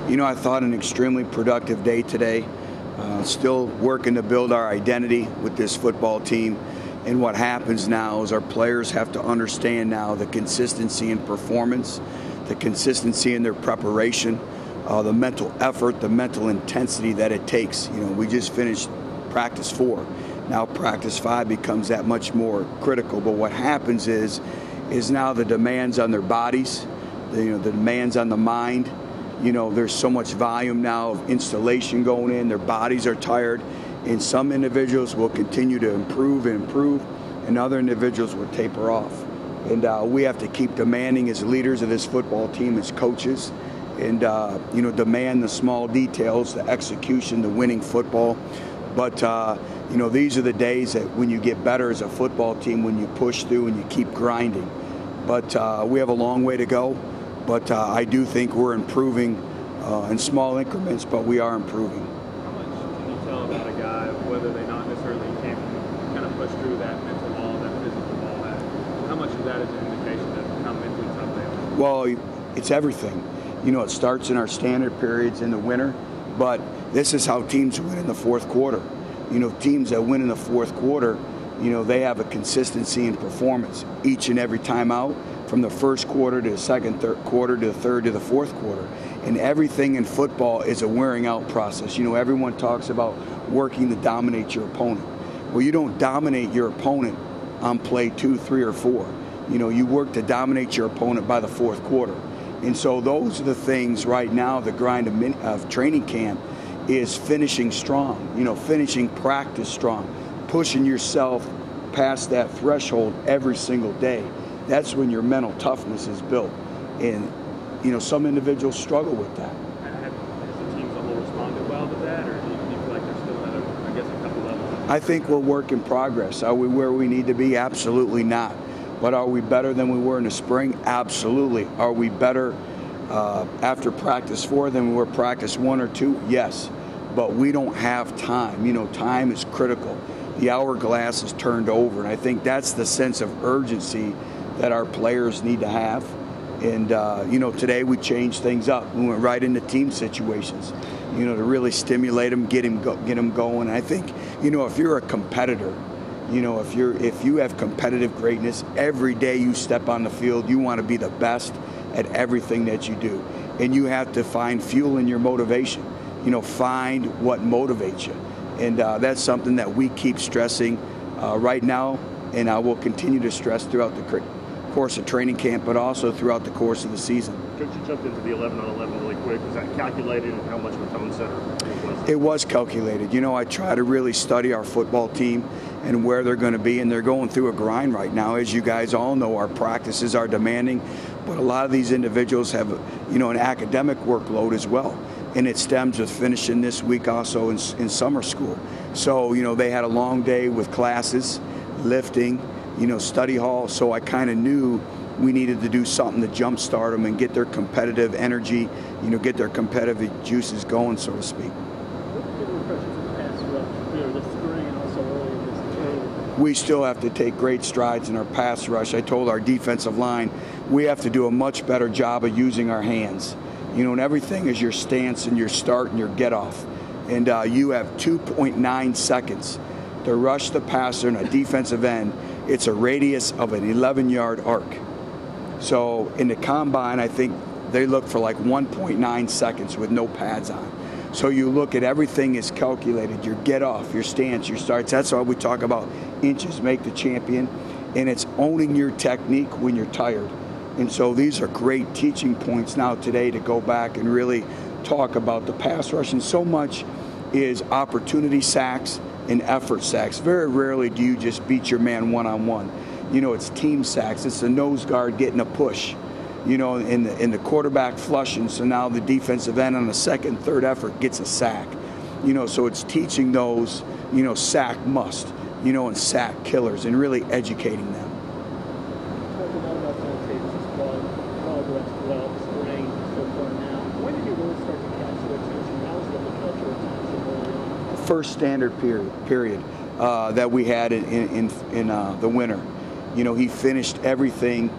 I thought an extremely productive day today. Still working to build our identity with this football team. And what happens now is our players have to understand now the consistency in performance, the consistency in their preparation, the mental effort, the mental intensity that it takes. We just finished practice 4. Now practice 5 becomes that much more critical. But what happens is now the demands on their bodies, the demands on the mind. There's so much volume now of installation going in. Their bodies are tired. And some individuals will continue to improve, and other individuals will taper off. And we have to keep demanding as leaders of this football team, as coaches, and demand the small details, the execution, the winning football. But these are the days that when you get better as a football team, when you push through and you keep grinding. But we have a long way to go. But I do think we're improving in small increments, but we are improving. How much can you tell about a guy, whether they not necessarily can kind of push through that mental wall, that physical wall? How much of that is an indication of how mentally tough they are? Well, it's everything. It starts in our standard periods in the winter, but this is how teams win in the fourth quarter. Teams that win in the fourth quarter, they have a consistency in performance each and every time out, from the first quarter to the second, third quarter to the third to the fourth quarter. And everything in football is a wearing out process. Everyone talks about working to dominate your opponent. Well, you don't dominate your opponent on play 2, 3, or 4. You work to dominate your opponent by the fourth quarter. And so those are the things right now, the grind of training camp is finishing strong, finishing practice strong, pushing yourself past that threshold every single day. That's when your mental toughness is built. And, some individuals struggle with that. Has the team as a whole responded well to that, or do you feel like there's still a couple levels? I think we're work in progress. Are we where we need to be? Absolutely not. But are we better than we were in the spring? Absolutely. Are we better after practice 4 than we were practice 1 or 2? Yes. But we don't have time. Time is critical. The hourglass is turned over. And I think that's the sense of urgency that our players need to have. And, today we changed things up. We went right into team situations, to really stimulate them, get them going. I think, if you're a competitor, if you have competitive greatness, every day you step on the field, you want to be the best at everything that you do. And you have to find fuel in your motivation, find what motivates you. And that's something that we keep stressing right now, and I will continue to stress throughout the course of training camp, but also throughout the course of the season. Coach, you jumped into the 11-on-11 really quick. Was that calculated, and how much of a tone setter? It was calculated. I try to really study our football team and where they're going to be, and they're going through a grind right now. As you guys all know, our practices are demanding, but a lot of these individuals have, an academic workload as well. And it stems with finishing this week also in summer school. So, they had a long day with classes, lifting, study hall. So I kind of knew we needed to do something to jumpstart them and get their competitive energy, get their competitive juices going, so to speak. We still have to take great strides in our pass rush. I told our defensive line we have to do a much better job of using our hands. And everything is your stance and your start and your get off. And you have 2.9 seconds to rush the passer in a defensive end. It's a radius of an 11-yard arc. So in the combine, I think they look for like 1.9 seconds with no pads on. So you look at everything is calculated, your get off, your stance, your starts. That's why we talk about inches make the champion. And it's owning your technique when you're tired. And so these are great teaching points now today to go back and really talk about the pass rush. And so much is opportunity sacks and effort sacks. Very rarely do you just beat your man one-on-one. It's team sacks. It's the nose guard getting a push, in the quarterback flushing. So now the defensive end on the second, third effort gets a sack. So it's teaching those, sack must, and sack killers, and really educating them. First standard period that we had in the winter. He finished everything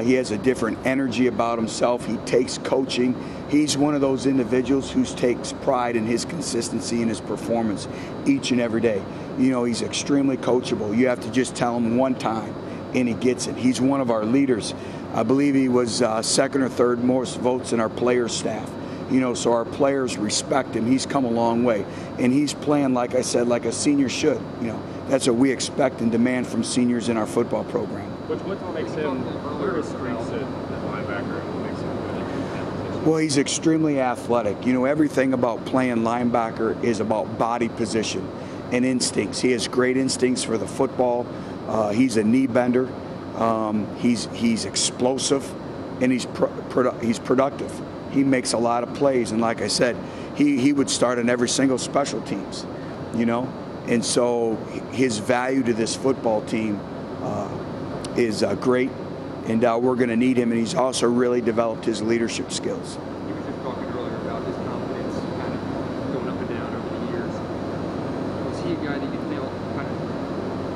He has a different energy about himself. He takes coaching. He's one of those individuals who takes pride in his consistency and his performance each and every day. You know, he's extremely coachable. You have to just tell him one time, and he gets it. He's one of our leaders. I believe he was second or third most votes in our players' staff. You know, so our players respect him. He's come a long way. And he's playing, like I said, like a senior should. You know, that's what we expect and demand from seniors in our football program. What makes him, what are his strengths at linebacker, and what makes him good at that position? Well, he's extremely athletic. You know, everything about playing linebacker is about body position and instincts. He has great instincts for the football. He's a knee bender. He's explosive, and he's productive. He makes a lot of plays, and like I said, he would start on every single special teams, you know, and so his value to this football team is great, and we're going to need him, and he's also really developed his leadership skills. You were just talking earlier about his confidence kind of going up and down over the years. Was he a guy that you felt kind of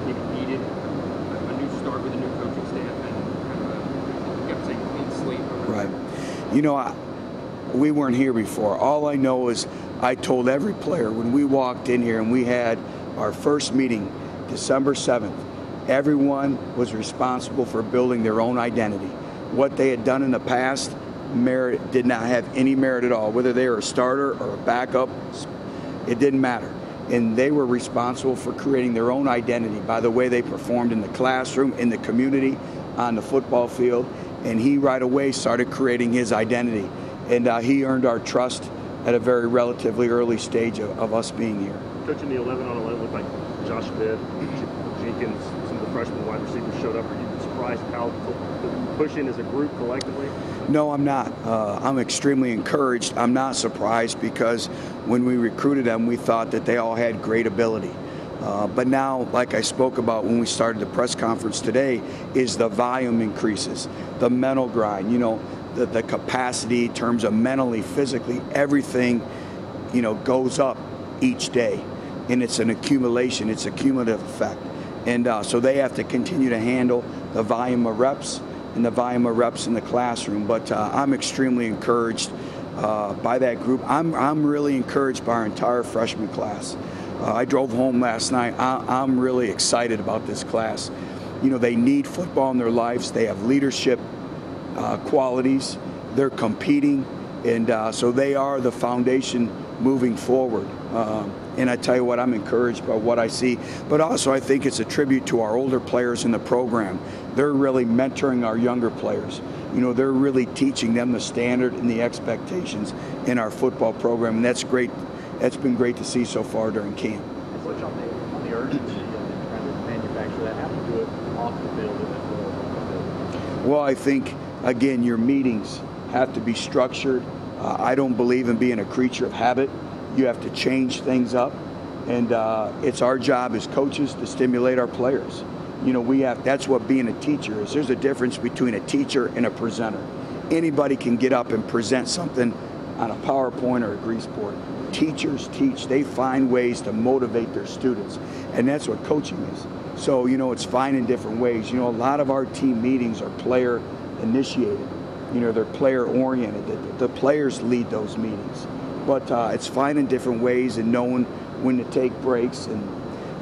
maybe needed a new start with a new coaching staff and kind of you kept saying clean slate? Right. You know, we weren't here before. All I know is I told every player when we walked in here and we had our first meeting, December 7th, everyone was responsible for building their own identity. What they had done in the past did not have any merit at all. Whether they were a starter or a backup, it didn't matter. And they were responsible for creating their own identity by the way they performed in the classroom, in the community, on the football field. And he right away started creating his identity. And he earned our trust at a very relatively early stage of us being here. Coaching the 11 on 11 with like Josh Smith, Jenkins, some of the freshman wide receivers showed up. Are you surprised how pushing as a group collectively? No, I'm not. I'm extremely encouraged. I'm not surprised because when we recruited them, we thought that they all had great ability. But now, like I spoke about when we started the press conference today, is the volume increases, the mental grind, you know, the capacity in terms of mentally, physically, everything, you know, goes up each day. And it's an accumulation, it's a cumulative effect. And so they have to continue to handle the volume of reps and the volume of reps in the classroom. But I'm extremely encouraged by that group. I'm really encouraged by our entire freshman class. I drove home last night. I'm really excited about this class. You know, they need football in their lives. They have leadership qualities. They're competing. And so they are the foundation moving forward. And I tell you what, I'm encouraged by what I see. But also I think it's a tribute to our older players in the program. They're really mentoring our younger players. You know, they're really teaching them the standard and the expectations in our football program. And that's great. That's been great to see so far during camp. Touch on the urgency of trying to manufacture that. How do you do it off the field and as well as on the field? Well, I think, again, your meetings have to be structured. I don't believe in being a creature of habit. You have to change things up. And it's our job as coaches to stimulate our players. You know, that's what being a teacher is. There's a difference between a teacher and a presenter. Anybody can get up and present something on a PowerPoint or a grease board. Teachers teach. They find ways to motivate their students. And that's what coaching is. So, you know, it's finding different ways. You know, a lot of our team meetings are player initiated. You know, they're player oriented. The players lead those meetings. But it's finding different ways and knowing when to take breaks. And,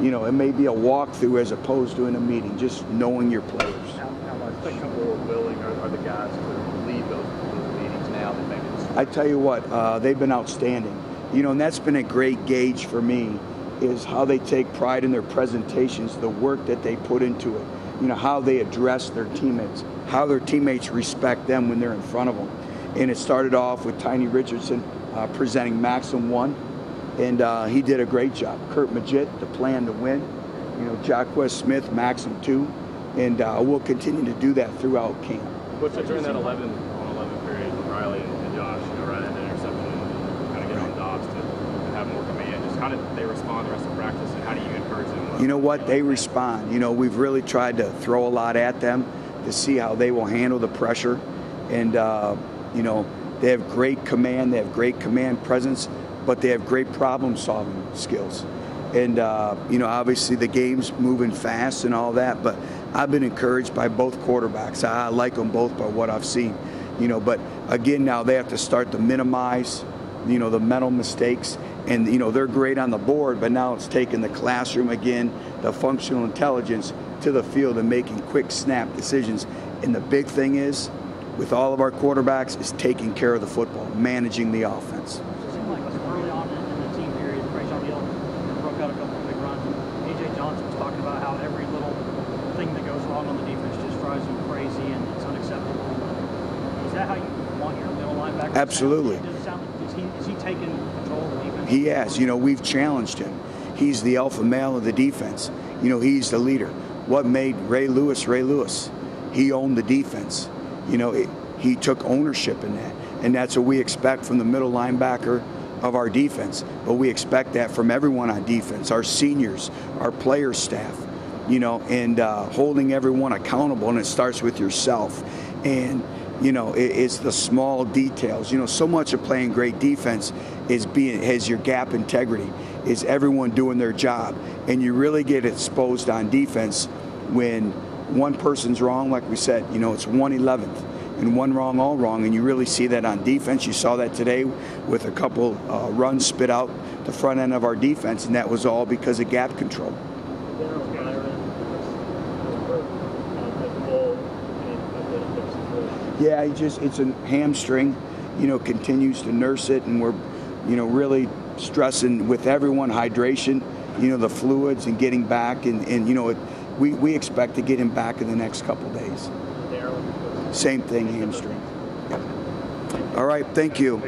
you know, it may be a walkthrough as opposed to in a meeting, just knowing your players. How much more willing are the guys to lead those meetings now than maybe this? I tell you what, they've been outstanding. You know, and that's been a great gauge for me, is how they take pride in their presentations, the work that they put into it, you know, how they address their teammates, how their teammates respect them when they're in front of them. And it started off with Tiny Richardson presenting Maxim 1, and he did a great job. Kurt Magid, the plan to win, you know, Jacquez Smith, Maxim 2, and we'll continue to do that throughout camp. What's during that 11 on 11 period, Riley and Josh, you know, right at the interception and kind of get on Dobbs to have more command? Just how did they respond the rest of practice, and how do you encourage them? You know what? They respond. You know, we've really tried to throw a lot at them to see how they will handle the pressure. And, you know, they have great command. They have great command presence, but they have great problem-solving skills. And, you know, obviously the game's moving fast and all that, but I've been encouraged by both quarterbacks. I like them both by what I've seen. But again, now they have to start to minimize, the mental mistakes. And, they're great on the board, but now it's taking the classroom again, the functional intelligence to the field and making quick snap decisions. And the big thing is, with all of our quarterbacks, is taking care of the football, managing the offense. It seemed like early on in the team period, Brayshawn Hill broke out a couple of big runs. A.J. Johnson was talking about how every little thing that goes wrong on the defense just drives him crazy and it's unacceptable. Is that how you want your middle linebacker? Absolutely. Does it sound like, is he taking control of the defense? He has. We've challenged him. He's the alpha male of the defense. He's the leader. What made Ray Lewis Ray Lewis? He owned the defense. He took ownership in that. And that's what we expect from the middle linebacker of our defense. But we expect that from everyone on defense, our seniors, our player staff, and holding everyone accountable. And it starts with yourself. And, it's the small details. So much of playing great defense has your gap integrity, is everyone doing their job. And you really get exposed on defense when one person's wrong, like we said, it's 1/11th. And one wrong, all wrong, and you really see that on defense. You saw that today with a couple runs spit out the front end of our defense, and that was all because of gap control. Yeah, it's a hamstring, continues to nurse it, and we're, really stressing with everyone hydration, the fluids and getting back, and we expect to get him back in the next couple days. Same thing, hamstring. Yep. All right, thank you.